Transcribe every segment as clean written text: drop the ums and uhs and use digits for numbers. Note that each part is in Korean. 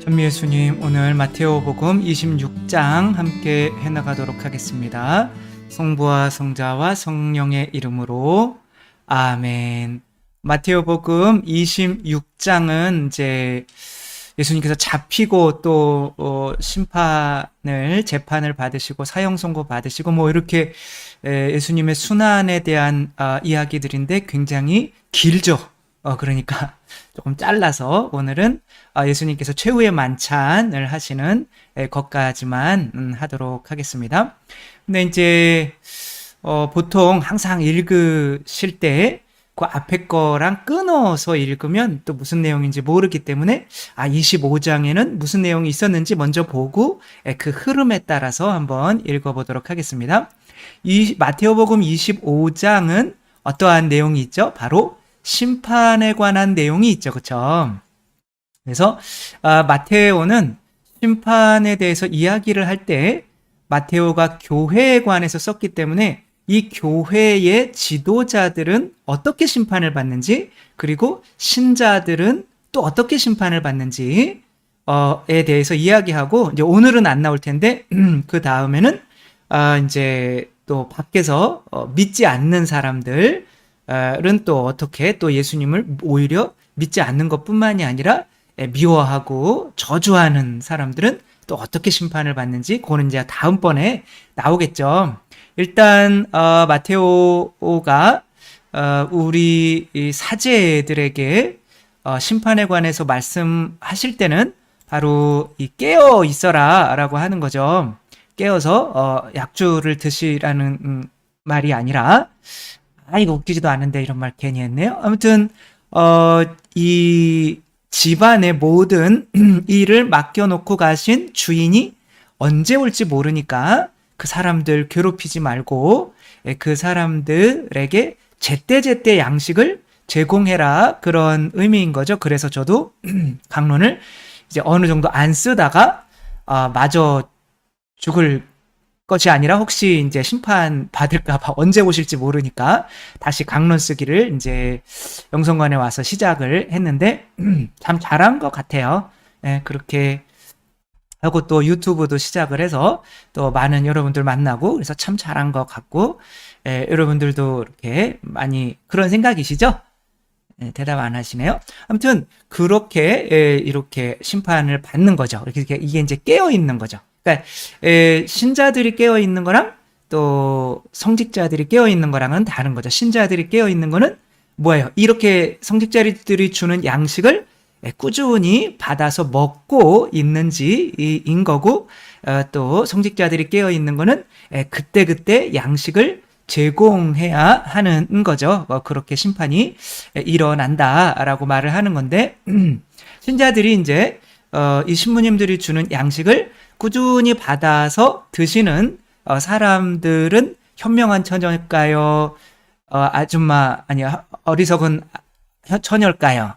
현미 예수님, 오늘 마테오복음 26장 함께 해나가도록 하겠습니다. 성부와 성자와 성령의 이름으로 아멘. 마테오복음 26장은 이제 예수님께서 잡히고 또 재판을 받으시고 사형 선고 받으시고 뭐 이렇게 예수님의 순환에 대한 이야기들인데 굉장히 길죠. 그러니까 조금 잘라서 오늘은 예수님께서 최후의 만찬을 하시는 것까지만 하도록 하겠습니다. 근데 이제 보통 항상 읽으실 때 그 앞에 거랑 끊어서 읽으면 또 무슨 내용인지 모르기 때문에 25장에는 무슨 내용이 있었는지 먼저 보고 그 흐름에 따라서 한번 읽어보도록 하겠습니다. 이 마테오복음 25장은 어떠한 내용이 있죠? 바로 심판에 관한 내용이 있죠. 그렇죠? 그래서 마테오는 심판에 대해서 이야기를 할 때 마테오가 교회에 관해서 썼기 때문에 이 교회의 지도자들은 어떻게 심판을 받는지, 그리고 신자들은 또 어떻게 심판을 받는지에 대해서 이야기하고, 이제 오늘은 안 나올 텐데 그 다음에는 이제 또 밖에서 믿지 않는 사람들은 또 어떻게 또 예수님을 오히려 믿지 않는 것뿐만이 아니라 미워하고 저주하는 사람들은 또 어떻게 심판을 받는지, 그거는 이제 다음번에 나오겠죠. 일단 마테오가 우리 사제들에게 심판에 관해서 말씀하실 때는 바로 이 깨어 있어라 라고 하는 거죠. 깨어서 약주를 드시라는 말이 아니라, 이거 웃기지도 않은데 이런 말 괜히 했네요. 아무튼 이 집안의 모든 일을 맡겨놓고 가신 주인이 언제 올지 모르니까 그 사람들 괴롭히지 말고 그 사람들에게 제때제때 양식을 제공해라, 그런 의미인 거죠. 그래서 저도 강론을 이제 어느 정도 안 쓰다가 마저 죽을 것이 아니라 혹시 이제 심판 받을까봐 언제 오실지 모르니까 다시 강론 쓰기를 이제 영성관에 와서 시작을 했는데 참 잘한 것 같아요. 그렇게 하고 또 유튜브도 시작을 해서 또 많은 여러분들 만나고, 그래서 참 잘한 것 같고, 여러분들도 이렇게 많이 그런 생각이시죠? 대답 안 하시네요. 아무튼 그렇게 이렇게 심판을 받는 거죠. 이렇게 이게 이제 깨어 있는 거죠. 그러니까 신자들이 깨어 있는 거랑 또 성직자들이 깨어 있는 거랑은 다른 거죠. 신자들이 깨어 있는 거는 뭐예요? 이렇게 성직자들이 주는 양식을 꾸준히 받아서 먹고 있는지인 거고, 또 성직자들이 깨어 있는 거는 그때그때 양식을 제공해야 하는 거죠. 그렇게 심판이 일어난다라고 말을 하는 건데, 신자들이 이제 이 신부님들이 주는 양식을 꾸준히 받아서 드시는 사람들은 현명한 처녀일까요? 아줌마, 아니요, 어리석은 처녀일까요?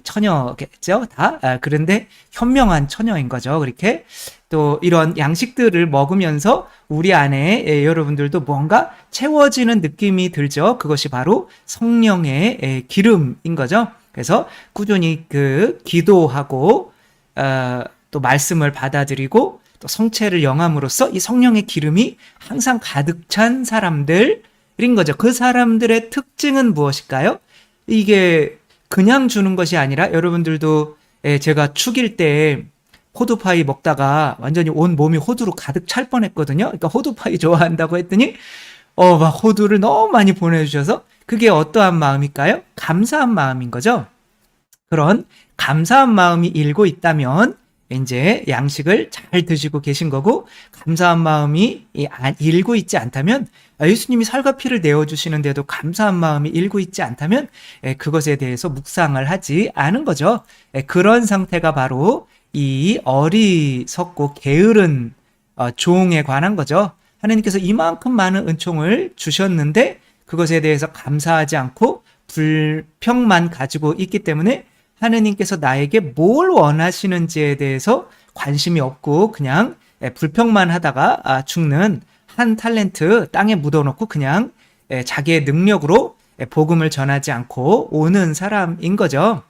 처녀겠죠, 다. 그런데 현명한 처녀인 거죠. 그렇게 또 이런 양식들을 먹으면서 우리 안에 여러분들도 뭔가 채워지는 느낌이 들죠. 그것이 바로 성령의 기름인 거죠. 그래서 꾸준히 기도하고 또 말씀을 받아들이고 또 성체를 영함으로써 이 성령의 기름이 항상 가득 찬 사람들인 거죠. 그 사람들의 특징은 무엇일까요? 이게 그냥 주는 것이 아니라, 여러분들도 제가 축일 때 호두파이 먹다가 완전히 온 몸이 호두로 가득 찰 뻔했거든요. 그러니까 호두파이 좋아한다고 했더니 막 호두를 너무 많이 보내주셔서, 그게 어떠한 마음일까요? 감사한 마음인 거죠. 그런 감사한 마음이 일고 있다면 이제 양식을 잘 드시고 계신 거고, 감사한 마음이 일고 있지 않다면, 예수님이 살과 피를 내어주시는데도 감사한 마음이 일고 있지 않다면 그것에 대해서 묵상을 하지 않은 거죠. 그런 상태가 바로 이 어리석고 게으른 종에 관한 거죠. 하나님께서 이만큼 많은 은총을 주셨는데 그것에 대해서 감사하지 않고 불평만 가지고 있기 때문에 하느님께서 나에게 뭘 원하시는지에 대해서 관심이 없고 그냥 불평만 하다가 죽는 한 탈렌트 땅에 묻어놓고 그냥 자기의 능력으로 복음을 전하지 않고 오는 사람인 거죠.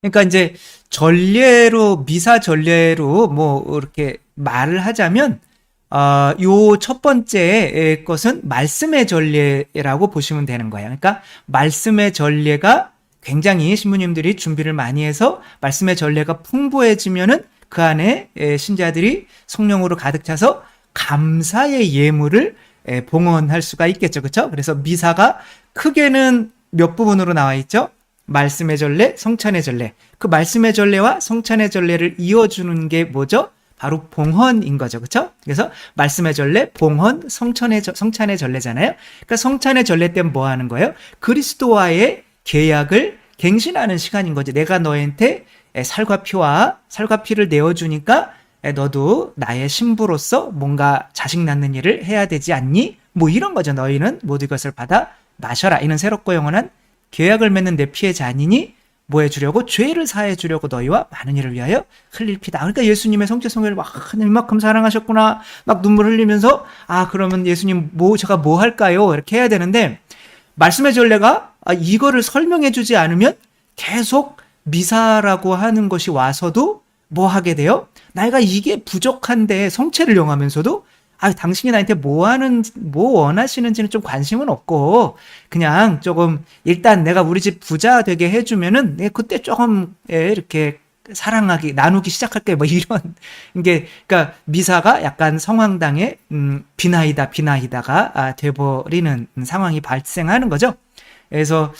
그러니까 이제 전례로, 미사 전례로 뭐 이렇게 말을 하자면, 요 첫 번째 것은 말씀의 전례라고 보시면 되는 거예요. 그러니까 말씀의 전례가 굉장히 신부님들이 준비를 많이 해서 말씀의 전례가 풍부해지면은 그 안에 신자들이 성령으로 가득 차서 감사의 예물을 봉헌할 수가 있겠죠. 그렇죠? 그래서 미사가 크게는 몇 부분으로 나와 있죠? 말씀의 전례, 성찬의 전례. 그 말씀의 전례와 성찬의 전례를 이어주는 게 뭐죠? 바로 봉헌인 거죠. 그렇죠? 그래서 말씀의 전례, 봉헌, 성찬의 전례잖아요. 그러니까 성찬의 전례 때는 뭐 하는 거예요? 그리스도와의 계약을 갱신하는 시간인 거지. 내가 너한테 살과 피를 내어주니까 너도 나의 신부로서 뭔가 자식 낳는 일을 해야 되지 않니? 뭐 이런 거죠. 너희는 모든 것을 받아 마셔라. 이는 새롭고 영원한 계약을 맺는 내 피의 잔이니 뭐 해주려고? 죄를 사해 주려고 너희와 많은 일을 위하여 흘릴 피다. 그러니까 예수님의 성체성회를 막 이만큼 사랑하셨구나. 막 눈물 흘리면서 그러면 예수님 제가 뭐 할까요? 이렇게 해야 되는데 말씀의 전례가 이거를 설명해 주지 않으면 계속 미사라고 하는 것이 와서도 뭐 하게 돼요? 내가 이게 부족한데 성체를 영하면서도 당신이 나한테 뭐 원하시는지는 좀 관심은 없고, 그냥 조금, 일단 내가 우리 집 부자 되게 해주면은, 그때 조금, 이렇게 나누기 시작할게, 뭐 이런, 그러니까 미사가 약간 성황당의, 비나이다가 돼버리는 상황이 발생하는 거죠. 그래서,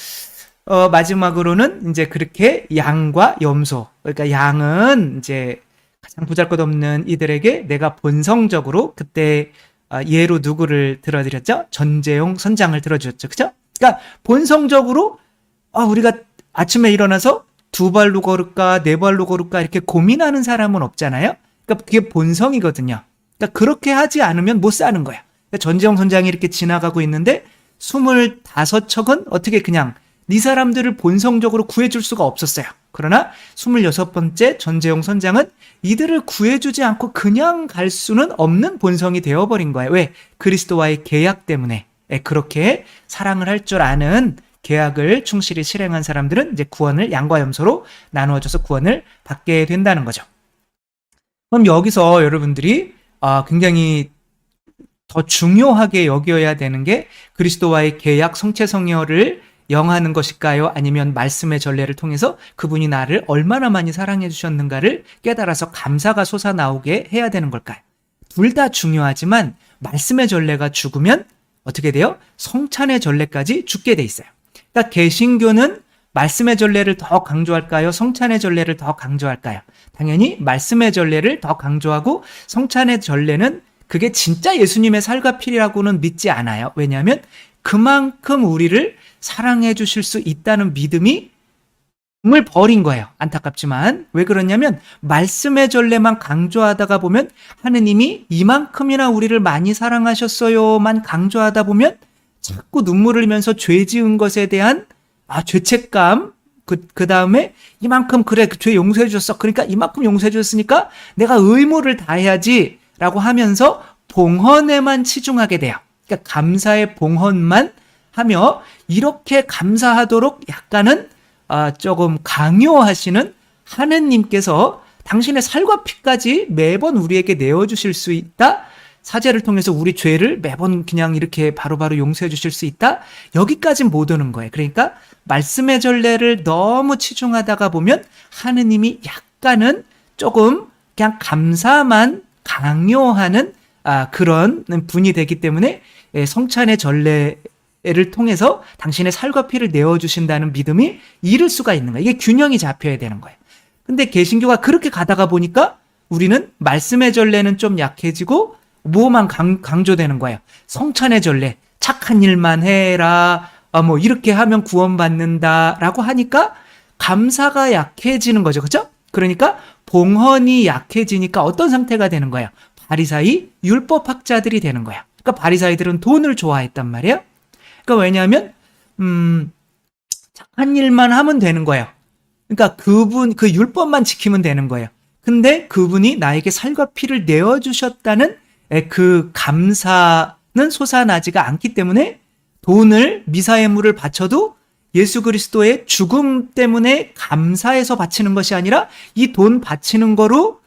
마지막으로는 이제 그렇게 양과 염소, 그러니까 양은 이제 가장 보잘것없는 이들에게 내가 본성적으로 그때 예로 누구를 들어드렸죠? 전재용 선장을 들어주셨죠. 그죠? 그러니까 본성적으로 우리가 아침에 일어나서 2발로 걸을까 4발로 걸을까 이렇게 고민하는 사람은 없잖아요. 그러니까 그게 본성이거든요. 그러니까 그렇게 하지 않으면 못 사는 거야. 그러니까 전재용 선장이 이렇게 지나가고 있는데 25척은 어떻게 그냥 네 사람들을 본성적으로 구해줄 수가 없었어요. 그러나 26번째 전재용 선장은 이들을 구해주지 않고 그냥 갈 수는 없는 본성이 되어버린 거예요. 왜? 그리스도와의 계약 때문에. 그렇게 사랑을 할 줄 아는 계약을 충실히 실행한 사람들은 이제 구원을 양과 염소로 나누어져서 구원을 받게 된다는 거죠. 그럼 여기서 여러분들이 굉장히 더 중요하게 여겨야 되는 게 그리스도와의 계약 성체성혈을 영하는 것일까요? 아니면 말씀의 전례를 통해서 그분이 나를 얼마나 많이 사랑해 주셨는가를 깨달아서 감사가 솟아나오게 해야 되는 걸까요? 둘 다 중요하지만 말씀의 전례가 죽으면 어떻게 돼요? 성찬의 전례까지 죽게 돼 있어요. 그러니까 개신교는 말씀의 전례를 더 강조할까요? 성찬의 전례를 더 강조할까요? 당연히 말씀의 전례를 더 강조하고 성찬의 전례는 그게 진짜 예수님의 살과 피라고는 믿지 않아요. 왜냐하면 그만큼 우리를 사랑해 주실 수 있다는 믿음이 을 버린 거예요. 안타깝지만. 왜 그러냐면 말씀의 전례만 강조하다가 보면 하느님이 이만큼이나 우리를 많이 사랑하셨어요만 강조하다 보면 자꾸 눈물을 흘리면서 죄 지은 것에 대한 죄책감, 그 다음에 이만큼 그래 그 죄 용서해 주셨어. 그러니까 이만큼 용서해 주셨으니까 내가 의무를 다해야지 라고 하면서 봉헌에만 치중하게 돼요. 그러니까 감사의 봉헌만 하며 이렇게 감사하도록 약간은 조금 강요하시는 하느님께서 당신의 살과 피까지 매번 우리에게 내어주실 수 있다. 사제를 통해서 우리 죄를 매번 그냥 이렇게 바로바로 용서해 주실 수 있다. 여기까지는 못 오는 거예요. 그러니까 말씀의 전례를 너무 치중하다가 보면 하느님이 약간은 조금 그냥 감사만 강요하는 그런 분이 되기 때문에 성찬의 전례를 통해서 당신의 살과 피를 내어주신다는 믿음이 이를 수가 있는 거예요. 이게 균형이 잡혀야 되는 거예요. 근데 개신교가 그렇게 가다가 보니까 우리는 말씀의 전례는 좀 약해지고 뭐만 강조되는 거예요. 성찬의 전례, 착한 일만 해라, 뭐 이렇게 하면 구원받는다라고 하니까 감사가 약해지는 거죠. 그렇죠? 그러니까 봉헌이 약해지니까 어떤 상태가 되는 거예요? 바리사이 율법학자들이 되는 거야. 그러니까 바리사이들은 돈을 좋아했단 말이에요. 그러니까 왜냐하면 착한 일만 하면 되는 거예요. 그러니까 그 율법만 지키면 되는 거예요. 근데 그분이 나에게 살과 피를 내어주셨다는 그 감사는 솟아나지가 않기 때문에 돈을 미사예물을 바쳐도 예수 그리스도의 죽음 때문에 감사해서 바치는 것이 아니라 이 돈 바치는 거로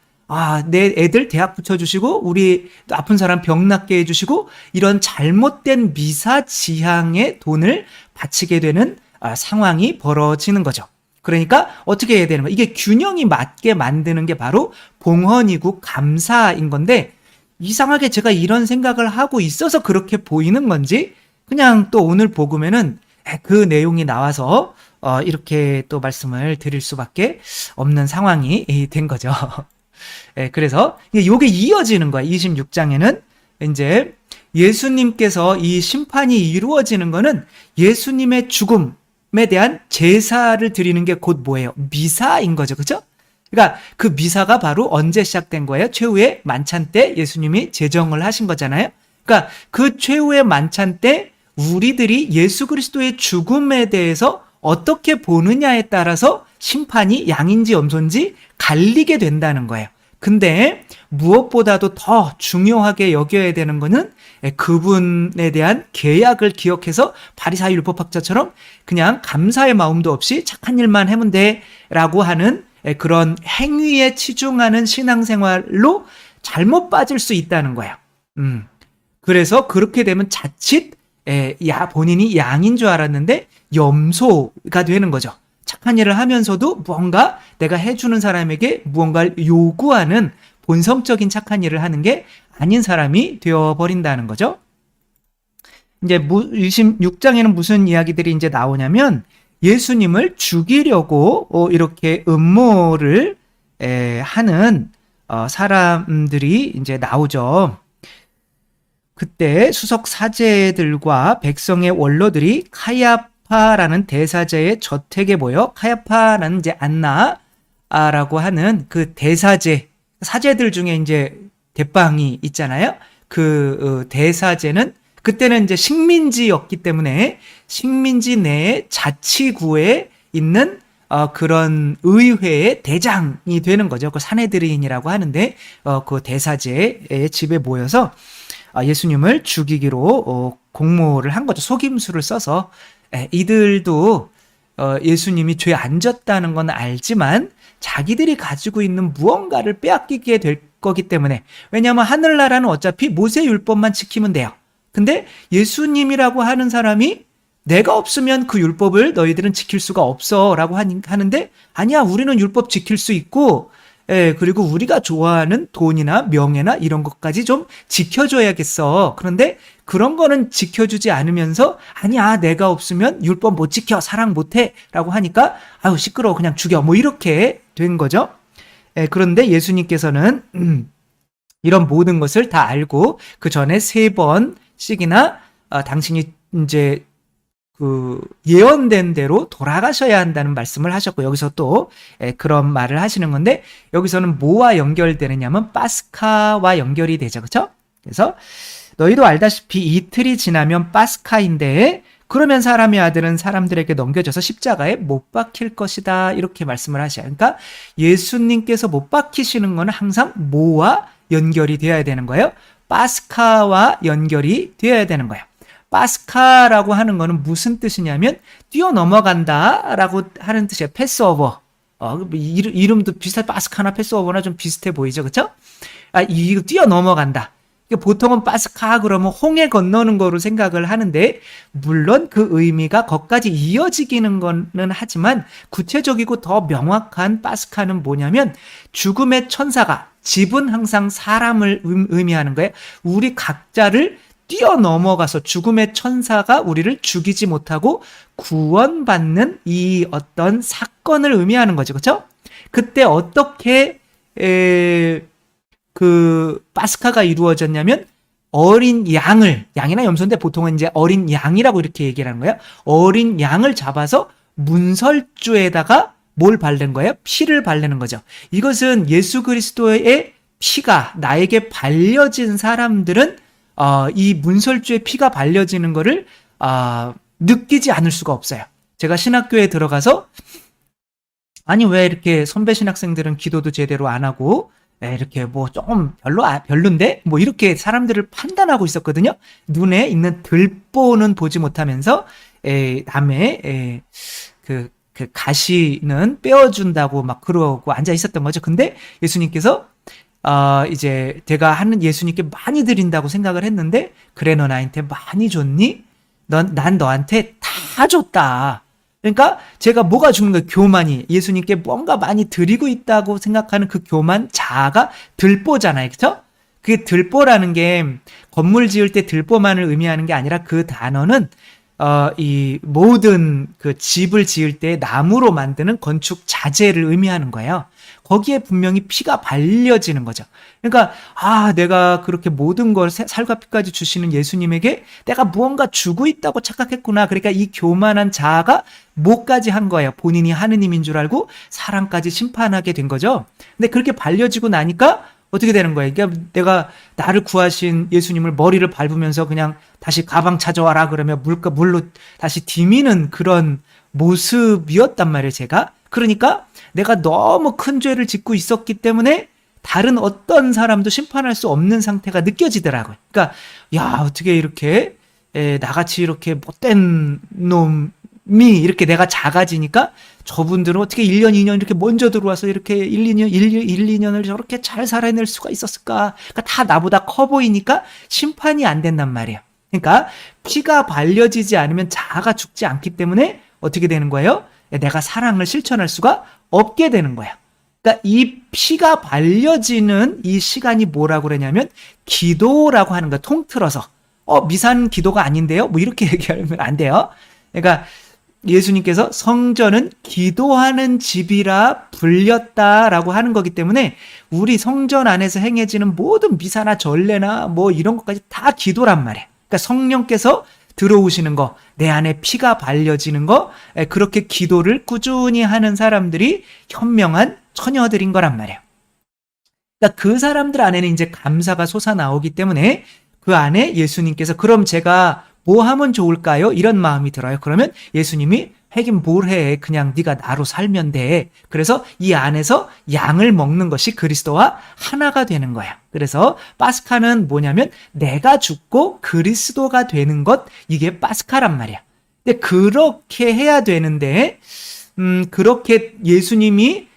내 애들 대학 붙여주시고 우리 아픈 사람 병 낫게 해주시고 이런 잘못된 미사지향의 돈을 바치게 되는 상황이 벌어지는 거죠. 그러니까 어떻게 해야 되는 거예요? 이게 균형이 맞게 만드는 게 바로 봉헌이고 감사인 건데 이상하게 제가 이런 생각을 하고 있어서 그렇게 보이는 건지 그냥 또 오늘 복음에는 그 내용이 나와서 이렇게 또 말씀을 드릴 수밖에 없는 상황이 된 거죠. 그래서 이게 이어지는 거예요. 26장에는 이제 예수님께서 이 심판이 이루어지는 거는 예수님의 죽음에 대한 제사를 드리는 게 곧 뭐예요? 미사인 거죠. 그죠? 그러니까 그 미사가 바로 언제 시작된 거예요? 최후의 만찬 때 예수님이 제정을 하신 거잖아요. 그러니까 그 최후의 만찬 때 우리들이 예수 그리스도의 죽음에 대해서 어떻게 보느냐에 따라서 심판이 양인지 염소인지 갈리게 된다는 거예요. 근데 무엇보다도 더 중요하게 여겨야 되는 거는 그분에 대한 계약을 기억해서 바리사이 율법학자처럼 그냥 감사의 마음도 없이 착한 일만 하면 돼라고 하는 그런 행위에 치중하는 신앙생활로 잘못 빠질 수 있다는 거예요. 그래서 그렇게 되면 자칫 본인이 양인 줄 알았는데 염소가 되는 거죠. 착한 일을 하면서도 무언가 내가 해주는 사람에게 무언가를 요구하는 본성적인 착한 일을 하는 게 아닌 사람이 되어버린다는 거죠. 이제 26장에는 무슨 이야기들이 이제 나오냐면 예수님을 죽이려고 이렇게 음모를 하는 사람들이 이제 나오죠. 그때 수석 사제들과 백성의 원로들이 카야파라는 대사제의 저택에 모여 카야파라는 이제 안나라고 하는 그 대사제 사제들 중에 이제 대빵이 있잖아요. 그 대사제는 그때는 이제 식민지였기 때문에 식민지 내에 자치구에 있는 그런 의회의 대장이 되는 거죠. 그 사내드린이라고 하는데 그 대사제의 집에 모여서 예수님을 죽이기로 공모를 한 거죠. 속임수를 써서 이들도 예수님이 죄 안 졌다는 건 알지만 자기들이 가지고 있는 무언가를 빼앗기게 될 거기 때문에 왜냐하면 하늘나라는 어차피 모세율법만 지키면 돼요. 근데 예수님이라고 하는 사람이 내가 없으면 그 율법을 너희들은 지킬 수가 없어 라고 하는데 아니야 우리는 율법 지킬 수 있고 그리고 우리가 좋아하는 돈이나 명예나 이런 것까지 좀 지켜줘야겠어. 그런데 그런 거는 지켜주지 않으면서 아니야 내가 없으면 율법 못 지켜 사랑 못해 라고 하니까 아유 시끄러워 그냥 죽여 뭐 이렇게 된 거죠. 그런데 예수님께서는 이런 모든 것을 다 알고 그 전에 3번씩이나 당신이 이제 그 예언된 대로 돌아가셔야 한다는 말씀을 하셨고 여기서 또 그런 말을 하시는 건데 여기서는 뭐와 연결되느냐면 파스카와 연결이 되죠. 그렇죠? 그래서 너희도 알다시피 이틀이 지나면 파스카인데 그러면 사람의 아들은 사람들에게 넘겨져서 십자가에 못 박힐 것이다 이렇게 말씀을 하셔요. 그러니까 예수님께서 못 박히시는 건 항상 뭐와 연결이 되어야 되는 거예요? 파스카와 연결이 되어야 되는 거예요. 파스카라고 하는 거는 무슨 뜻이냐면 뛰어넘어간다 라고 하는 뜻이에요. 패스오버. 이름도 비슷해. 파스카나 패스오버나 좀 비슷해 보이죠. 그렇죠? 이거 뛰어넘어간다. 보통은 파스카 그러면 홍해 건너는 거로 생각을 하는데 물론 그 의미가 거기까지 이어지기는 거는 하지만 구체적이고 더 명확한 파스카는 뭐냐면 죽음의 천사가 집은 항상 사람을 의미하는 거예요. 우리 각자를 뛰어넘어가서 죽음의 천사가 우리를 죽이지 못하고 구원받는 이 어떤 사건을 의미하는 거죠. 그렇죠? 그때 어떻게 그 파스카가 이루어졌냐면 어린 양이나 염소인데 보통은 이제 어린 양이라고 이렇게 얘기를 하는 거예요. 어린 양을 잡아서 문설주에다가 뭘 바르는 거예요? 피를 바르는 거죠. 이것은 예수 그리스도의 피가 나에게 발려진 사람들은 이 문설주의 피가 발려지는 거를 느끼지 않을 수가 없어요. 제가 신학교에 들어가서 아니 왜 이렇게 선배 신학생들은 기도도 제대로 안 하고 이렇게 뭐 조금 별론데? 뭐 이렇게 사람들을 판단하고 있었거든요. 눈에 있는 들보는 보지 못하면서, 남의, 그 가시는 빼어준다고 막 그러고 앉아 있었던 거죠. 근데 예수님께서, 이제 내가 하는 예수님께 많이 드린다고 생각을 했는데, 그래, 너 나한테 많이 줬니? 난 너한테 다 줬다. 그러니까 제가 뭐가 죽는 거예요? 교만이. 예수님께 뭔가 많이 드리고 있다고 생각하는 그 교만, 자아가 들보잖아요. 그쵸? 그게 들보라는 게 건물 지을 때 들보만을 의미하는 게 아니라 그 단어는 이 모든 그 집을 지을 때 나무로 만드는 건축 자재를 의미하는 거예요. 거기에 분명히 피가 발려지는 거죠. 그러니까 내가 그렇게 모든 걸 살과 피까지 주시는 예수님에게 내가 무언가 주고 있다고 착각했구나. 그러니까 이 교만한 자아가 뭐까지 한 거예요. 본인이 하느님인 줄 알고 사람까지 심판하게 된 거죠. 근데 그렇게 발려지고 나니까 어떻게 되는 거예요? 그러니까 내가 나를 구하신 예수님을 머리를 밟으면서 그냥 다시 가방 찾아와라 그러면 물로 다시 디미는 그런 모습이었단 말이에요, 제가. 그러니까 내가 너무 큰 죄를 짓고 있었기 때문에 다른 어떤 사람도 심판할 수 없는 상태가 느껴지더라고요. 그러니까 어떻게 이렇게 나같이 이렇게 못된 놈이 이렇게 내가 작아지니까 저분들은 어떻게 1년, 2년 이렇게 먼저 들어와서 이렇게 2년을 저렇게 잘 살아낼 수가 있었을까? 그러니까 다 나보다 커 보이니까 심판이 안 된단 말이에요. 그러니까 피가 발려지지 않으면 자아가 죽지 않기 때문에 어떻게 되는 거예요? 내가 사랑을 실천할 수가 없게 되는 거야. 그러니까 이 피가 발려지는 이 시간이 뭐라고 그러냐면 기도라고 하는 거야. 통틀어서. 미산 기도가 아닌데요? 뭐 이렇게 얘기하면 안 돼요. 그러니까 예수님께서 성전은 기도하는 집이라 불렸다라고 하는 거기 때문에 우리 성전 안에서 행해지는 모든 미사나 전례나 뭐 이런 것까지 다 기도란 말이에요. 그러니까 성령께서 들어오시는 거, 내 안에 피가 발려지는 거, 그렇게 기도를 꾸준히 하는 사람들이 현명한 처녀들인 거란 말이에요. 그러니까 그 사람들 안에는 이제 감사가 솟아나오기 때문에 그 안에 예수님께서 그럼 제가 뭐 하면 좋을까요? 이런 마음이 들어요. 그러면 예수님이 하긴 뭘 해. 그냥 네가 나로 살면 돼. 그래서 이 안에서 양을 먹는 것이 그리스도와 하나가 되는 거야. 그래서 파스카는 뭐냐면 내가 죽고 그리스도가 되는 것, 이게 파스카란 말이야. 근데 그렇게 해야 되는데 그렇게 예수님이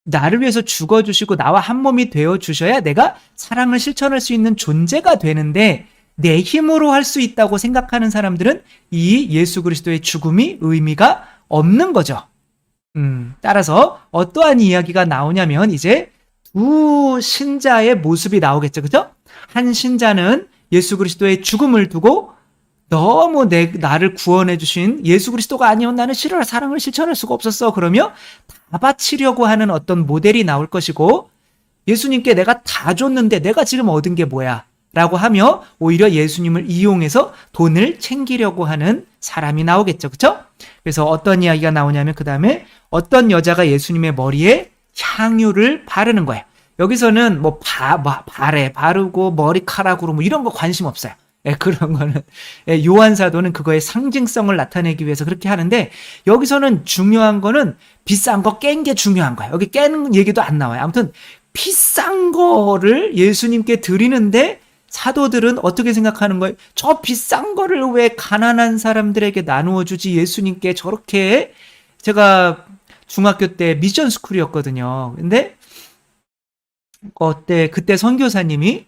나를 위해서 죽어주시고 나와 한 몸이 되어주셔야 내가 사랑을 실천할 수 있는 존재가 되는데 내 힘으로 할 수 있다고 생각하는 사람들은 이 예수 그리스도의 죽음이 의미가 없는 거죠. 따라서 어떠한 이야기가 나오냐면 이제 두 신자의 모습이 나오겠죠. 그죠? 한 신자는 예수 그리스도의 죽음을 두고 너무 나를 구원해 주신 예수 그리스도가 아니면 나는 사랑을 실천할 수가 없었어. 그러며 다 바치려고 하는 어떤 모델이 나올 것이고 예수님께 내가 다 줬는데 내가 지금 얻은 게 뭐야? 라고 하며 오히려 예수님을 이용해서 돈을 챙기려고 하는 사람이 나오겠죠. 그렇죠? 그래서 어떤 이야기가 나오냐면 그 다음에 어떤 여자가 예수님의 머리에 향유를 바르는 거예요. 여기서는 뭐 발에 바르고 머리카락으로 뭐 이런 거 관심 없어요. 그런 거는 요한 사도는 그거의 상징성을 나타내기 위해서 그렇게 하는데 여기서는 중요한 거는 비싼 거 깬 게 중요한 거예요. 여기 깨는 얘기도 안 나와요. 아무튼 비싼 거를 예수님께 드리는데 사도들은 어떻게 생각하는 거예요? 저 비싼 거를 왜 가난한 사람들에게 나누어 주지? 예수님께 저렇게. 제가 중학교 때 미션 스쿨이었거든요. 근데 그때 선교사님이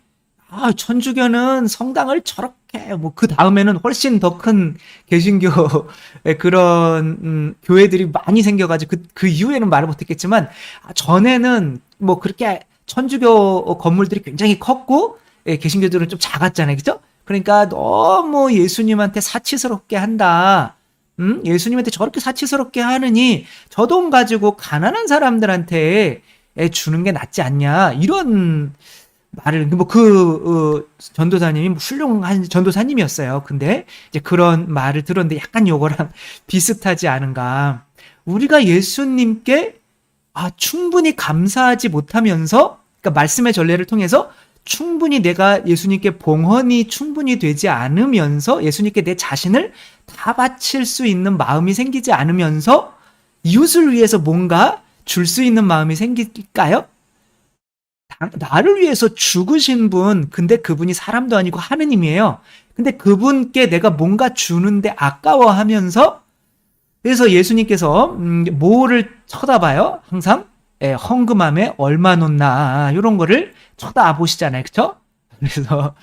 천주교는 성당을 저렇게 뭐 그 다음에는 훨씬 더 큰 개신교의 그런 교회들이 많이 생겨가지고 그 이후에는 말을 못했겠지만 전에는 뭐 그렇게 천주교 건물들이 굉장히 컸고 개신교들은 좀 작았잖아요. 그죠? 그러니까 너무 예수님한테 사치스럽게 한다. 예수님한테 저렇게 사치스럽게 하느니 저 돈 가지고 가난한 사람들한테 주는 게 낫지 않냐. 이런 말을, 전도사님이 훌륭한 전도사님이었어요. 근데 이제 그런 말을 들었는데 약간 요거랑 비슷하지 않은가. 우리가 예수님께 충분히 감사하지 못하면서, 그러니까 말씀의 전례를 통해서 충분히 내가 예수님께 봉헌이 충분히 되지 않으면서 예수님께 내 자신을 다 바칠 수 있는 마음이 생기지 않으면서 이웃을 위해서 뭔가 줄 수 있는 마음이 생길까요? 나를 위해서 죽으신 분, 근데 그분이 사람도 아니고 하느님이에요. 근데 그분께 내가 뭔가 주는데 아까워하면서, 그래서 예수님께서 뭐를 쳐다봐요? 항상 헌금함에 얼마 놓나 이런 거를 쳐다보시잖아요. 그렇죠? 그래서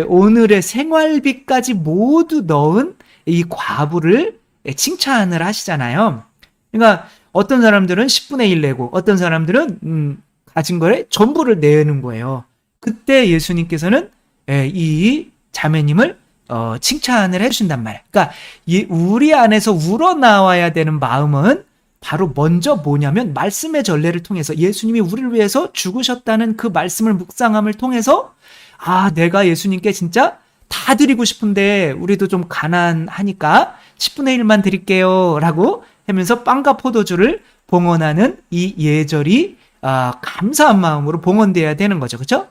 오늘의 생활비까지 모두 넣은 이 과부를 칭찬을 하시잖아요. 그러니까 어떤 사람들은 10분의 1 내고 어떤 사람들은 가진 거에 전부를 내는 거예요. 그때 예수님께서는 이 자매님을 칭찬을 해주신단 말이에요. 그러니까 우리 안에서 우러나와야 되는 마음은 바로 먼저 뭐냐면 말씀의 전례를 통해서 예수님이 우리를 위해서 죽으셨다는 그 말씀을 묵상함을 통해서 내가 예수님께 진짜 다 드리고 싶은데 우리도 좀 가난하니까 10분의 1만 드릴게요 라고 하면서 빵과 포도주를 봉헌하는 이 예절이 감사한 마음으로 봉헌돼야 되는 거죠. 그렇죠?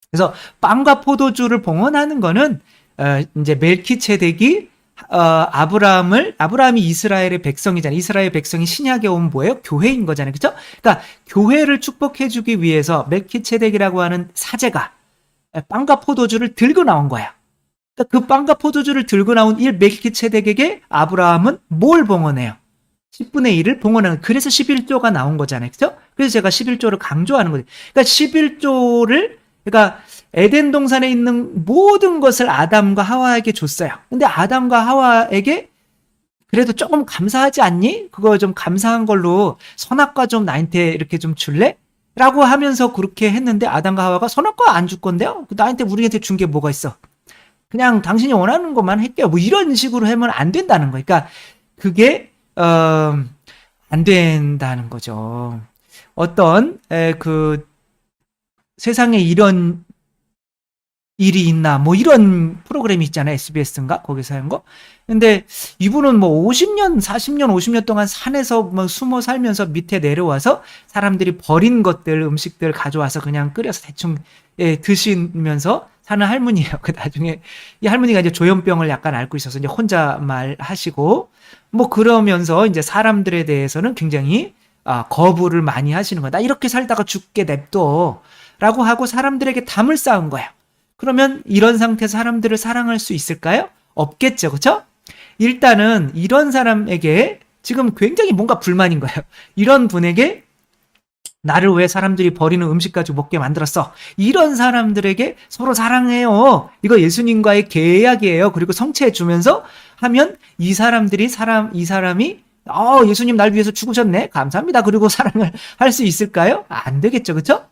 그래서 빵과 포도주를 봉헌하는 거는 이제 멜키체덱이 아브라함이 이스라엘의 백성이잖아요. 이스라엘 백성이 신약에 온 뭐예요? 교회인 거잖아요. 그렇죠? 그러니까 교회를 축복해 주기 위해서 멜키체덱이라고 하는 사제가 빵과 포도주를 들고 나온 거야. 그러니까 그 빵과 포도주를 들고 나온 이 멜키체덱에게 아브라함은 뭘 봉헌해요? 10분의 1을 봉헌하는, 그래서 11조가 나온 거잖아요. 그죠? 그래서 제가 11조를 강조하는 거죠. 그러니까 11조를, 그러니까 에덴 동산에 있는 모든 것을 아담과 하와에게 줬어요. 근데 아담과 하와에게 그래도 조금 감사하지 않니? 그거 좀 감사한 걸로 선악과 좀 나한테 이렇게 좀 줄래? 라고 하면서 그렇게 했는데 아담과 하와가 선악과 안 줄 건데요? 나한테 우리한테 준 게 뭐가 있어? 그냥 당신이 원하는 것만 할게요. 뭐 이런 식으로 하면 안 된다는 거예요. 그러니까 그게 안 된다는 거죠. 어떤 그 세상에 이런 일이 있나 뭐 이런 프로그램이 있잖아요. SBS인가 거기서 한 거. 근데 이분은 뭐 50년 40년 50년 동안 산에서 뭐 숨어 살면서 밑에 내려와서 사람들이 버린 것들 음식들 가져와서 그냥 끓여서 대충 드시면서 사는 할머니예요. 그 나중에 이 할머니가 이제 조현병을 약간 앓고 있어서 이제 혼자 말하시고 뭐 그러면서 이제 사람들에 대해서는 굉장히 거부를 많이 하시는 거야. 나 이렇게 살다가 죽게 냅둬 라고 하고 사람들에게 담을 쌓은 거야. 그러면 이런 상태에서 사람들을 사랑할 수 있을까요? 없겠죠. 그렇죠? 일단은 이런 사람에게 지금 굉장히 뭔가 불만인 거예요. 이런 분에게 나를 왜 사람들이 버리는 음식 가지고 먹게 만들었어? 이런 사람들에게 서로 사랑해요. 이거 예수님과의 계약이에요. 그리고 성취해 주면서 하면 이 사람이 예수님 날 위해서 죽으셨네. 감사합니다. 그리고 사랑을 할 수 있을까요? 안 되겠죠. 그렇죠?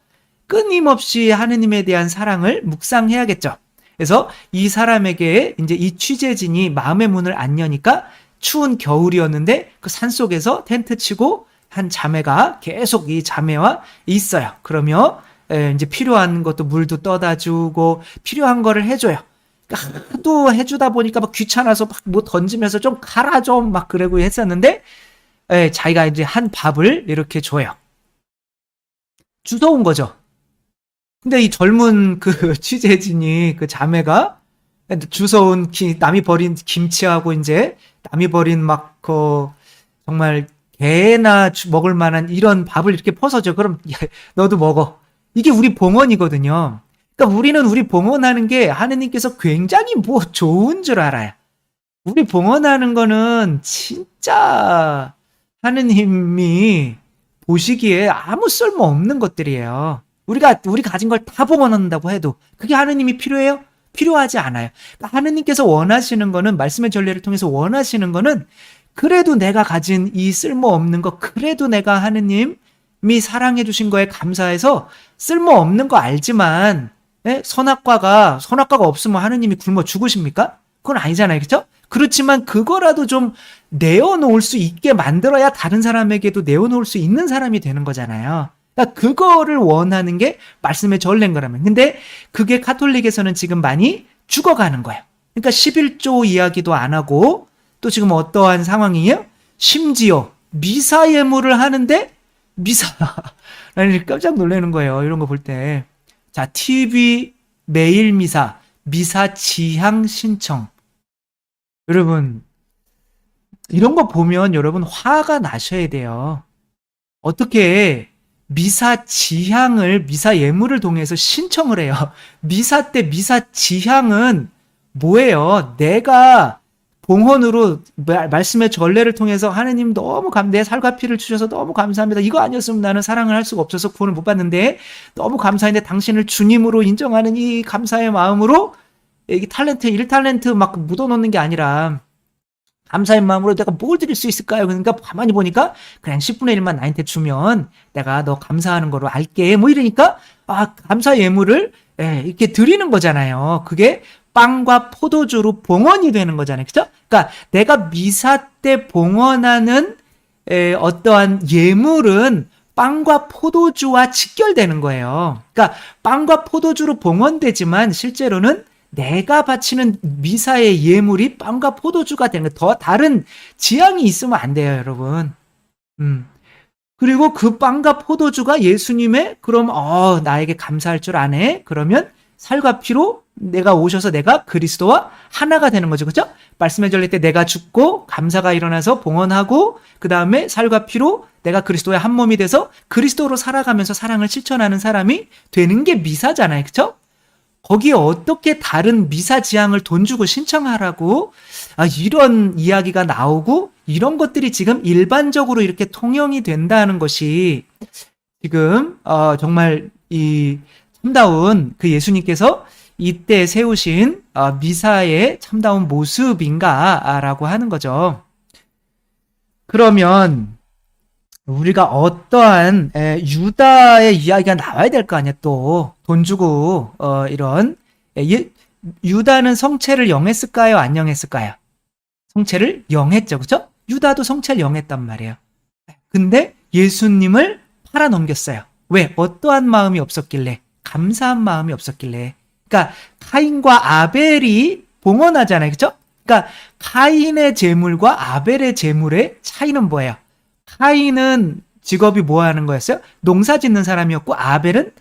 끊임없이 하느님에 대한 사랑을 묵상해야겠죠. 그래서 이 사람에게 이제 이 취재진이 마음의 문을 안 여니까 추운 겨울이었는데 그 산속에서 텐트 치고 한 자매가 계속 이 자매와 있어요. 그러며 이제 필요한 것도 물도 떠다 주고 필요한 거를 해줘요. 하도 해주다 보니까 막 귀찮아서 막 뭐 던지면서 좀 가라 좀 막 그러고 했었는데 자기가 이제 한 밥을 이렇게 줘요. 주워온 거죠. 근데 이 젊은 그 취재진이 그 자매가 주워온 남이 버린 김치하고 이제 남이 버린 막 그 정말 개나 먹을 만한 이런 밥을 이렇게 퍼서줘. 그럼 야, 너도 먹어. 이게 우리 봉헌이거든요. 그러니까 우리는 우리 봉헌하는 게 하느님께서 굉장히 뭐 좋은 줄 알아요. 우리 봉헌하는 거는 진짜 하느님이 보시기에 아무 쓸모 없는 것들이에요. 우리 가진 걸 다 봉헌한다고 해도 그게 하느님이 필요해요? 필요하지 않아요. 그러니까 하느님께서 원하시는 거는 말씀의 전례를 통해서 원하시는 거는 그래도 내가 가진 이 쓸모없는 거 그래도 내가 하느님이 사랑해 주신 거에 감사해서 쓸모없는 거 알지만 선악과가 없으면 하느님이 굶어 죽으십니까? 그건 아니잖아요. 그렇죠? 그렇지만 그거라도 좀 내어놓을 수 있게 만들어야 다른 사람에게도 내어놓을 수 있는 사람이 되는 거잖아요. 그러니까 그거를 원하는 게 말씀의 전례인 거라면. 근데 그게 카톨릭에서는 지금 많이 죽어가는 거예요. 그러니까 11조 이야기도 안 하고 또 지금 어떠한 상황이에요? 심지어 미사 예물을 하는데 나는 깜짝 놀라는 거예요. 이런 거 볼 때. 자, TV 매일 미사 지향 신청. 여러분, 이런 거 보면 여러분 화가 나셔야 돼요. 어떻게 미사 지향을 미사 예물을 통해서 신청을 해요. 미사 때 미사 지향은 뭐예요? 내가 봉헌으로 말씀의 전례를 통해서 하느님 너무 내 살과 피를 주셔서 너무 감사합니다. 이거 아니었으면 나는 사랑을 할 수가 없어서 구원을 못 받는데 너무 감사한데 당신을 주님으로 인정하는 이 감사의 마음으로 이 탤런트 1탤런트 막 묻어놓는 게 아니라 감사의 마음으로 내가 뭘 드릴 수 있을까요? 그러니까 가만히 보니까 그냥 10분의 1만 나한테 주면 내가 너 감사하는 거로 알게. 뭐 이러니까 감사 예물을 이렇게 드리는 거잖아요. 그게 빵과 포도주로 봉헌이 되는 거잖아요. 그죠? 그러니까 내가 미사 때 봉헌하는 어떠한 예물은 빵과 포도주와 직결되는 거예요. 그러니까 빵과 포도주로 봉헌되지만 실제로는 내가 바치는 미사의 예물이 빵과 포도주가 되는 거예요. 더 다른 지향이 있으면 안 돼요, 여러분. 그리고 그 빵과 포도주가 예수님의 그럼 나에게 감사할 줄 아네. 그러면 살과 피로 내가 오셔서 내가 그리스도와 하나가 되는 거죠. 그렇죠? 말씀의 전례 때 내가 죽고 감사가 일어나서 봉헌하고 그다음에 살과 피로 내가 그리스도의 한 몸이 돼서 그리스도로 살아가면서 사랑을 실천하는 사람이 되는 게 미사잖아요. 그렇죠? 거기에 어떻게 다른 미사 지향을 돈 주고 신청하라고 이런 이야기가 나오고 이런 것들이 지금 일반적으로 이렇게 통용이 된다는 것이 지금 정말 이 참다운 그 예수님께서 이때 세우신 미사의 참다운 모습인가라고 하는 거죠. 그러면 우리가 어떠한 유다의 이야기가 나와야 될 거 아니야. 또 돈 주고 이런 유다는 성체를 영했을까요? 안 영했을까요? 성체를 영했죠. 그렇죠? 유다도 성체를 영했단 말이에요. 근데 예수님을 팔아넘겼어요. 왜? 어떠한 마음이 없었길래? 감사한 마음이 없었길래. 그러니까 카인과 아벨이 봉헌하잖아요. 그렇죠? 그러니까 카인의 제물과 아벨의 제물의 차이는 뭐예요? 카인은 직업이 뭐 하는 거였어요? 농사 짓는 사람이었고 아벨은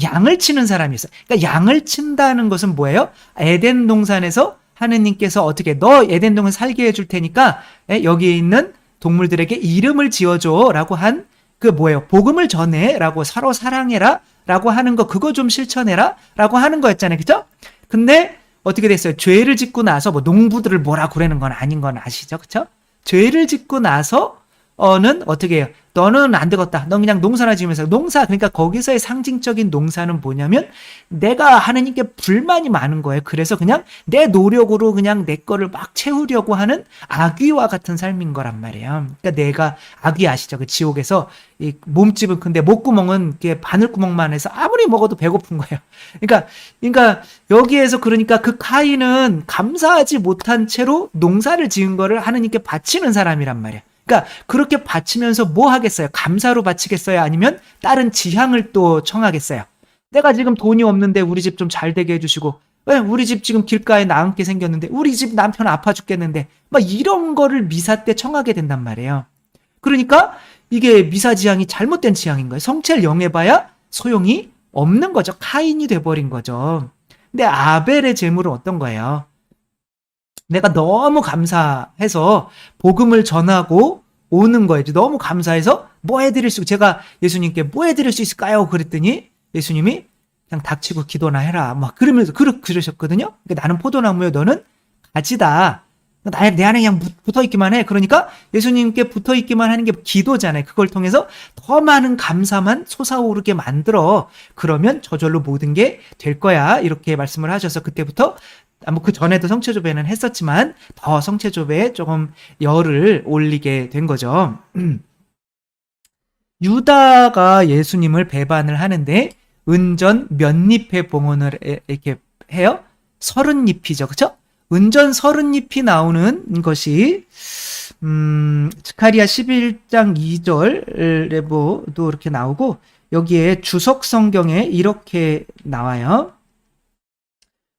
양을 치는 사람이었어요. 그러니까 양을 친다는 것은 뭐예요? 에덴 동산에서 하느님께서 어떻게 너 에덴 동산 살게 해줄 테니까 여기에 있는 동물들에게 이름을 지어줘 라고 한 그 뭐예요? 복음을 전해 라고 서로 사랑해라 라고 하는 거 그거 좀 실천해라 라고 하는 거였잖아요. 그죠? 근데 어떻게 됐어요? 죄를 짓고 나서 뭐 농부들을 뭐라 그러는 건 아닌 건 아시죠? 그쵸? 죄를 짓고 나서 는 어떻게 해요? 너는 안 되겠다. 넌 그냥 농사나 지으면서 농사 그러니까 거기서의 상징적인 농사는 뭐냐면 내가 하느님께 불만이 많은 거예요. 그래서 그냥 내 노력으로 그냥 내 거를 막 채우려고 하는 악귀와 같은 삶인 거란 말이에요. 그러니까 내가 악귀 아시죠? 그 지옥에서 이 몸집은 큰데 목구멍은 이렇게 바늘구멍만 해서 아무리 먹어도 배고픈 거예요. 그러니까 여기에서 그러니까 그 카인은 감사하지 못한 채로 농사를 지은 거를 하느님께 바치는 사람이란 말이에요. 그러니까 그렇게 바치면서 뭐 하겠어요? 감사로 바치겠어요? 아니면 다른 지향을 또 청하겠어요? 내가 지금 돈이 없는데 우리 집 좀 잘 되게 해주시고 왜 우리 집 지금 길가에 나앉게 생겼는데 우리 집 남편 아파 죽겠는데 막 이런 거를 미사 때 청하게 된단 말이에요. 그러니까 이게 미사 지향이 잘못된 지향인 거예요. 성체를 영해봐야 소용이 없는 거죠. 카인이 돼버린 거죠. 근데 아벨의 재물은 어떤 거예요? 내가 너무 감사해서 복음을 전하고 오는 거예요. 너무 감사해서 뭐 해드릴 수, 제가 예수님께 뭐 해드릴 수 있을까요? 그랬더니 예수님이 그냥 닥치고 기도나 해라. 막 그러면서 그러셨거든요. 그러니까 나는 포도나무요. 너는 가지다. 내 안에 그냥 붙어 있기만 해. 그러니까 예수님께 붙어 있기만 하는 게 기도잖아요. 그걸 통해서 더 많은 감사만 솟아오르게 만들어. 그러면 저절로 모든 게 될 거야. 이렇게 말씀을 하셔서 그때부터 뭐 그 전에도 성체조배는 했었지만 더 성체조배에 조금 열을 올리게 된 거죠. 유다가 예수님을 배반을 하는데 은전 몇 잎의 봉헌을 이렇게 해요? 30잎이죠. 그쵸? 은전 30잎이 나오는 것이 스가랴 11장 2절에도 이렇게 나오고 여기에 주석 성경에 이렇게 나와요.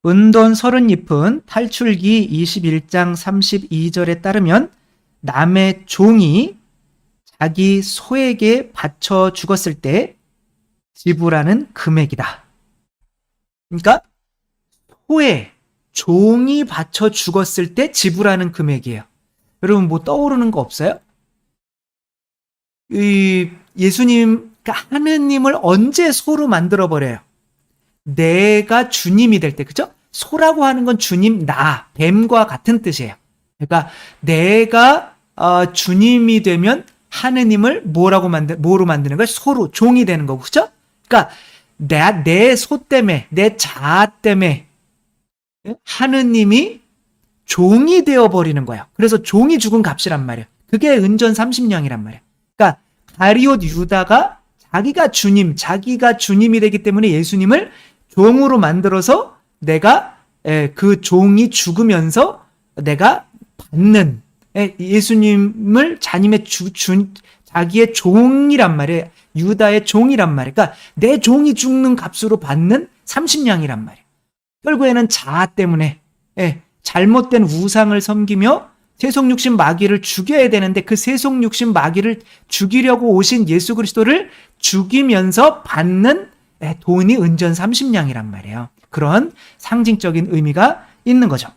은돈 30잎은 탈출기 21장 32절에 따르면 남의 종이 자기 소에게 바쳐 죽었을 때 지불하는 금액이다. 그러니까 소에 종이 바쳐 죽었을 때 지불하는 금액이에요. 여러분 뭐 떠오르는 거 없어요? 이 예수님 그러니까 하느님을 언제 소로 만들어 버려요? 내가 주님이 될 때, 그죠? 소라고 하는 건 주님, 나, 뱀과 같은 뜻이에요. 그러니까 내가 주님이 되면 하느님을 뭐로 만드는 거예요? 소로, 종이 되는 거고, 그죠? 그러니까 내 소 때문에, 내 자아 때문에 하느님이 종이 되어버리는 거예요. 그래서 종이 죽은 값이란 말이에요. 그게 은전 30냥이란 말이에요. 그러니까 가리옷 유다가 자기가 주님이 되기 때문에 예수님을 종으로 만들어서 내가 그 종이 죽으면서 내가 받는 예수님을 자기의 종이란 말이에요. 유다의 종이란 말이에요. 그러니까 내 종이 죽는 값으로 받는 30냥이란 말이에요. 결국에는 자아 때문에 잘못된 우상을 섬기며 세속육신 마귀를 죽여야 되는데 그 세속육신 마귀를 죽이려고 오신 예수 그리스도를 죽이면서 받는 돈이 은전 30냥이란 말이에요. 그런 상징적인 의미가 있는 거죠.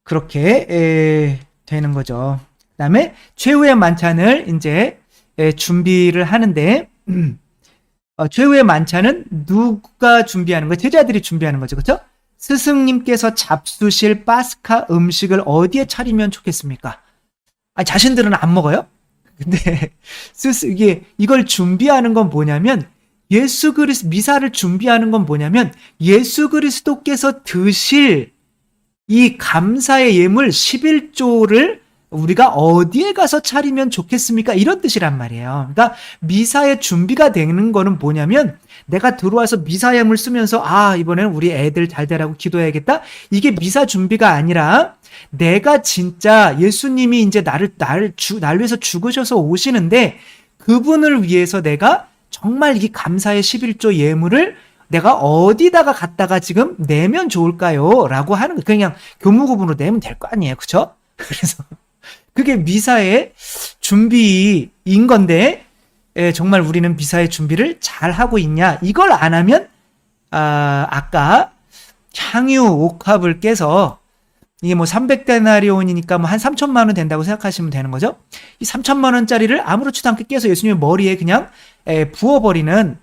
그렇게 되는 거죠. 그 다음에 최후의 만찬을 이제 준비를 하는데 최후의 만찬은 누가 준비하는 거예요? 제자들이 준비하는 거죠. 그렇죠? 스승님께서 잡수실 파스카 음식을 어디에 차리면 좋겠습니까? 자신들은 안 먹어요? 근데 이걸 준비하는 건 뭐냐면 미사를 준비하는 건 뭐냐면 예수 그리스도께서 드실 이 감사의 예물 11조를 우리가 어디에 가서 차리면 좋겠습니까? 이런 뜻이란 말이에요. 그러니까 미사의 준비가 되는 거는 뭐냐면 내가 들어와서 미사 예물 쓰면서 이번에는 우리 애들 잘 되라고 기도해야겠다. 이게 미사 준비가 아니라 내가 진짜 예수님이 이제 나를 위해서 죽으셔서 오시는데 그분을 위해서 내가 정말 이 감사의 11조 예물을 내가 어디다가 갖다가 지금 내면 좋을까요? 라고 하는 거. 그냥 교무급으로 내면 될 거 아니에요. 그쵸? 그래서 그게 미사의 준비인 건데 정말 우리는 미사의 준비를 잘 하고 있냐? 이걸 안 하면 아까 향유 옥합을 깨서 이게 뭐 300데나리온이니까 뭐 한 3천만 원 된다고 생각하시면 되는 거죠. 이 3천만 원짜리를 아무렇지도 않게 깨서 예수님의 머리에 그냥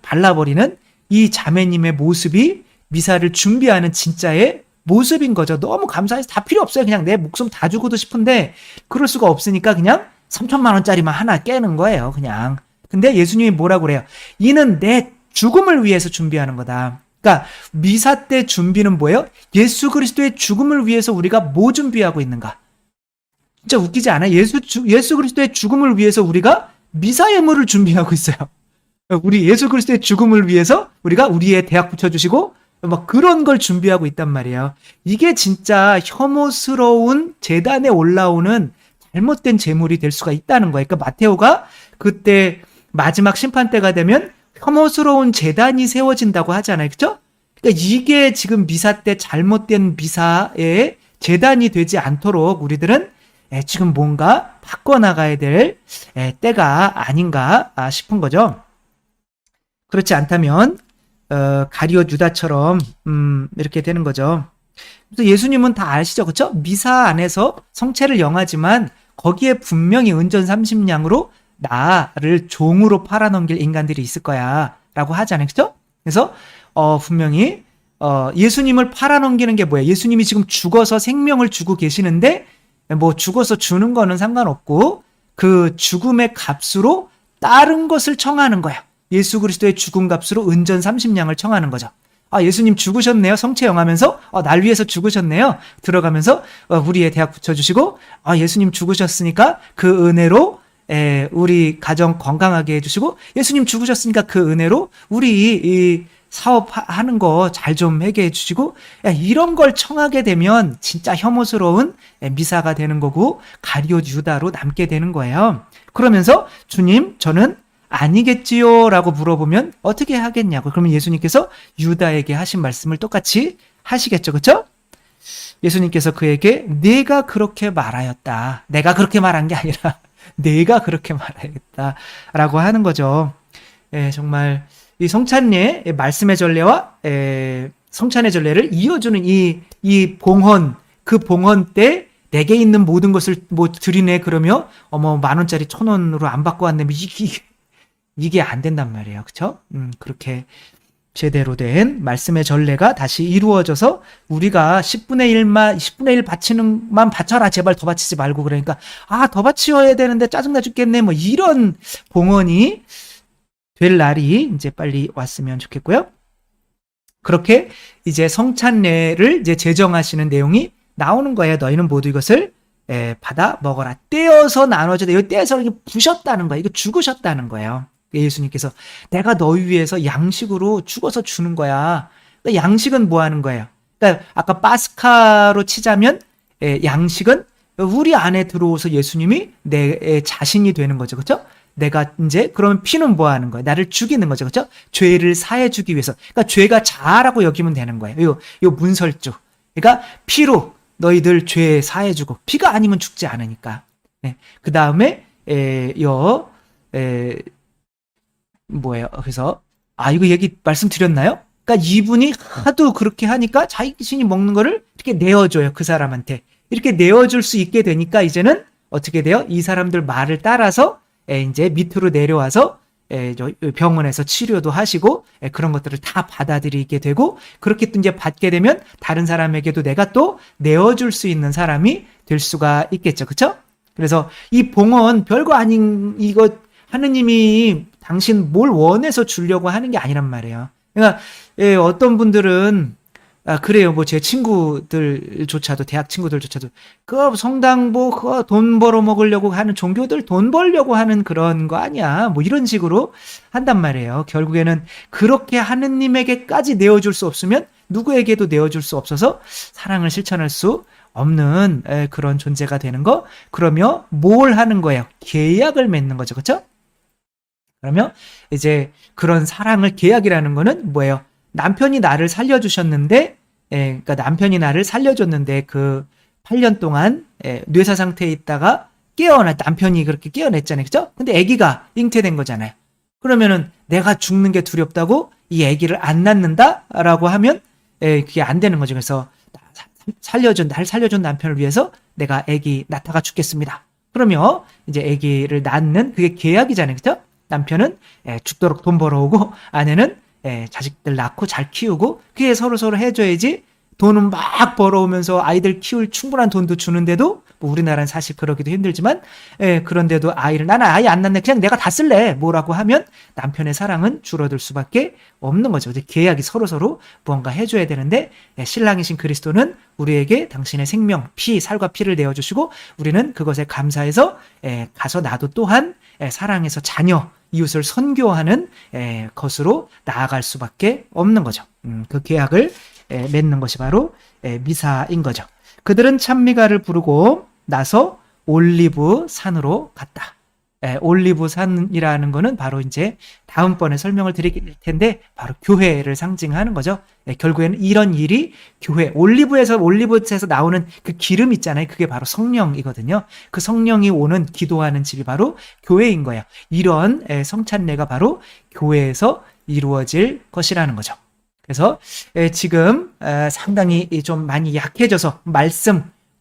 발라버리는 이 자매님의 모습이 미사를 준비하는 진짜의 모습인 거죠. 너무 감사해서 다 필요 없어요. 그냥 내 목숨 다 주고도 싶은데 그럴 수가 없으니까 그냥 3천만 원짜리만 하나 깨는 거예요. 그냥. 근데 예수님이 뭐라고 그래요? 이는 내 죽음을 위해서 준비하는 거다. 그러니까 미사 때 준비는 뭐예요? 예수 그리스도의 죽음을 위해서 우리가 뭐 준비하고 있는가? 진짜 웃기지 않아요? 예수 그리스도의 죽음을 위해서 우리가 미사 예물을 준비하고 있어요. 우리 예수 그리스도의 죽음을 위해서 우리가 우리의 대학 붙여주시고 막 그런 걸 준비하고 있단 말이에요. 이게 진짜 혐오스러운 제단에 올라오는 잘못된 제물이 될 수가 있다는 거예요. 그러니까 마테오가 그때 마지막 심판 때가 되면 혐오스러운 제단이 세워진다고 하잖아요. 그렇죠? 그러니까 이게 지금 미사 때 잘못된 미사의 제단이 되지 않도록 우리들은 지금 뭔가 바꿔나가야 될 때가 아닌가 싶은 거죠. 그렇지 않다면 가리옷 유다처럼 이렇게 되는 거죠. 그래서 예수님은 다 아시죠? 그렇죠? 미사 안에서 성체를 영하지만 거기에 분명히 은전 30냥으로 나를 종으로 팔아넘길 인간들이 있을 거야 라고 하잖아요. 그렇죠? 그래서 분명히 예수님을 팔아넘기는 게 뭐예요? 예수님이 지금 죽어서 생명을 주고 계시는데 뭐 죽어서 주는 거는 상관없고 그 죽음의 값으로 다른 것을 청하는 거예요. 예수 그리스도의 죽음 값으로 은전 30냥을 청하는 거죠. 예수님 죽으셨네요. 성체 영하면서 날 위해서 죽으셨네요. 들어가면서 우리의 대학 붙여주시고 예수님 죽으셨으니까 그 은혜로 우리 가정 건강하게 해주시고 예수님 죽으셨으니까 그 은혜로 우리 이 사업하는 거 잘 좀 하게 해주시고 이런 걸 청하게 되면 진짜 혐오스러운 미사가 되는 거고 가리옷 유다로 남게 되는 거예요. 그러면서 주님 저는 아니겠지요? 라고 물어보면 어떻게 하겠냐고. 그러면 예수님께서 유다에게 하신 말씀을 똑같이 하시겠죠. 그렇죠? 예수님께서 그에게 네가 그렇게 말하였다. 내가 그렇게 말한 게 아니라 네가 그렇게 말하였다. 라고 하는 거죠. 정말 이 성찬례, 말씀의 전례와 성찬의 전례를 이어주는 이 봉헌, 그 봉헌 때 내게 있는 모든 것을 뭐 드리네 그러며 10,000원짜리 1,000원으로 안 받고 왔네. 이게 안 된단 말이에요. 그쵸? 그렇게 제대로 된 말씀의 전례가 다시 이루어져서 우리가 10분의 1 바치는 만 바쳐라. 제발 더 바치지 말고. 그러니까 더 바치어야 되는데 짜증나 죽겠네. 뭐 이런 봉헌이 될 날이 이제 빨리 왔으면 좋겠고요. 그렇게 이제 성찬례를 이제 제정하시는 내용이 나오는 거예요. 너희는 모두 이것을 받아 먹어라. 떼어서 나눠줘야 돼. 이거 떼어서 이렇게 부셨다는 거예요. 이거 죽으셨다는 거예요. 예수님께서 내가 너희 위해서 양식으로 죽어서 주는 거야. 그러니까 양식은 뭐 하는 거예요? 그러니까 아까 파스카로 치자면 양식은 우리 안에 들어오서 예수님이 내 자신이 되는 거죠. 그렇죠? 내가 이제 그러면 피는 뭐 하는 거예요? 나를 죽이는 거죠. 그렇죠? 죄를 사해 주기 위해서. 그러니까 죄가 자라고 여기면 되는 거예요. 요 문설주. 그러니까 피로 너희들 죄 사해 주고 피가 아니면 죽지 않으니까. 그다음에 뭐예요? 그래서 이거 얘기 말씀드렸나요? 그러니까 이분이 하도 그렇게 하니까 자신이 먹는 거를 이렇게 내어줘요. 그 사람한테. 이렇게 내어줄 수 있게 되니까 이제는 어떻게 돼요? 이 사람들 말을 따라서 이제 밑으로 내려와서 병원에서 치료도 하시고 그런 것들을 다 받아들이게 되고 그렇게 또 이제 받게 되면 다른 사람에게도 내가 또 내어줄 수 있는 사람이 될 수가 있겠죠. 그렇죠? 그래서 이 봉헌 별거 아닌 이거 하느님이 당신 뭘 원해서 주려고 하는 게 아니란 말이에요. 그러니까 어떤 분들은 그래요. 뭐 제 친구들조차도 대학 친구들조차도 그 성당보 그거 돈 벌어 먹으려고 하는 종교들 돈 벌려고 하는 그런 거 아니야. 뭐 이런 식으로 한단 말이에요. 결국에는 그렇게 하느님에게까지 내어줄 수 없으면 누구에게도 내어줄 수 없어서 사랑을 실천할 수 없는 그런 존재가 되는 거. 그러며 뭘 하는 거예요? 계약을 맺는 거죠. 그렇죠? 그러면 이제 그런 사랑을 계약이라는 거는 뭐예요? 남편이 나를 살려주셨는데, 그러니까 남편이 나를 살려줬는데 그 8년 동안 뇌사 상태에 있다가 남편이 그렇게 깨어냈잖아요, 그죠? 근데 아기가 잉태된 거잖아요. 그러면은 내가 죽는 게 두렵다고 이 아기를 안 낳는다라고 하면 그게 안 되는 거죠. 그래서 날 살려준 남편을 위해서 내가 아기 낳다가 죽겠습니다. 그러면 이제 아기를 낳는 그게 계약이잖아요, 그죠? 남편은 죽도록 돈 벌어오고 아내는 자식들 낳고 잘 키우고 그게 서로 해줘야지 돈은 막 벌어오면서 아이들 키울 충분한 돈도 주는데도 뭐 우리나라는 사실 그러기도 힘들지만 그런데도 나는 아이 안 낳네 그냥 내가 다 쓸래 뭐라고 하면 남편의 사랑은 줄어들 수밖에 없는 거죠. 계약이 서로 무언가 해줘야 되는데 신랑이신 그리스도는 우리에게 당신의 생명, 살과 피를 내어주시고 우리는 그것에 감사해서 가서 나도 또한 사랑해서 자녀, 이웃을 선교하는 것으로 나아갈 수밖에 없는 거죠. 그 계약을 맺는 것이 바로 미사인 거죠. 그들은 찬미가를 부르고 나서 올리브 산으로 갔다. 올리브 산이라는 거는 바로 이제 다음번에 설명을 드릴 텐데 바로 교회를 상징하는 거죠. 결국에는 이런 일이 교회, 올리브에서 나오는 그 기름 있잖아요. 그게 바로 성령이거든요. 그 성령이 오는 기도하는 집이 바로 교회인 거예요. 이런 성찬례가 바로 교회에서 이루어질 것이라는 거죠. 그래서 지금 상당히 좀 많이 약해져서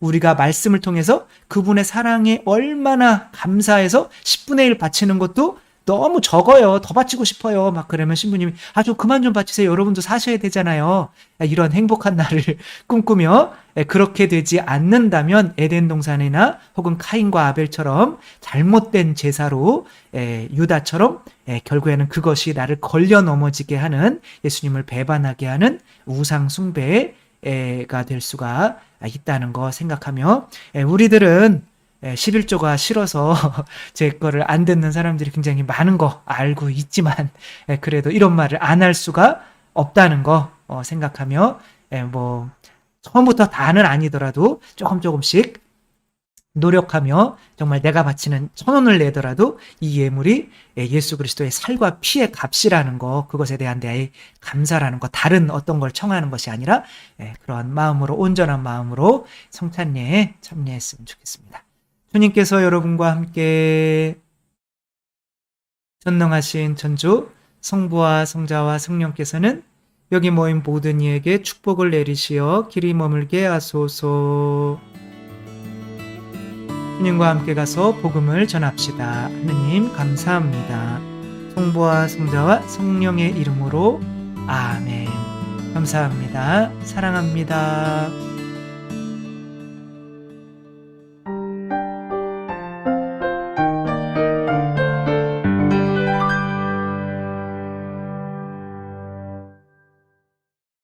우리가 말씀을 통해서 그분의 사랑에 얼마나 감사해서 10분의 1 바치는 것도 너무 적어요. 더 바치고 싶어요. 막 그러면 신부님이 좀 그만 좀 바치세요. 여러분도 사셔야 되잖아요. 이런 행복한 날을 꿈꾸며 그렇게 되지 않는다면 에덴 동산이나 혹은 카인과 아벨처럼 잘못된 제사로 유다처럼 결국에는 그것이 나를 걸려 넘어지게 하는 예수님을 배반하게 하는 우상 숭배가 될 수가 있다는 거 생각하며 우리들은 11조가 싫어서 제 거를 안 듣는 사람들이 굉장히 많은 거 알고 있지만 그래도 이런 말을 안 할 수가 없다는 거 생각하며 뭐 처음부터 다는 아니더라도 조금씩 노력하며 정말 내가 바치는 1,000원을 내더라도 이 예물이 예수 그리스도의 살과 피의 값이라는 거, 그것에 대한 내 감사라는 거, 다른 어떤 걸 청하는 것이 아니라 그러한 마음으로, 온전한 마음으로 성찬례에 참여했으면 좋겠습니다. 주님께서 여러분과 함께 전능하신 천주 성부와 성자와 성령께서는 여기 모인 모든 이에게 축복을 내리시어 길이 머물게 하소서. 주님과 함께 가서 복음을 전합시다. 하느님 감사합니다. 성부와 성자와 성령의 이름으로 아멘. 감사합니다. 사랑합니다.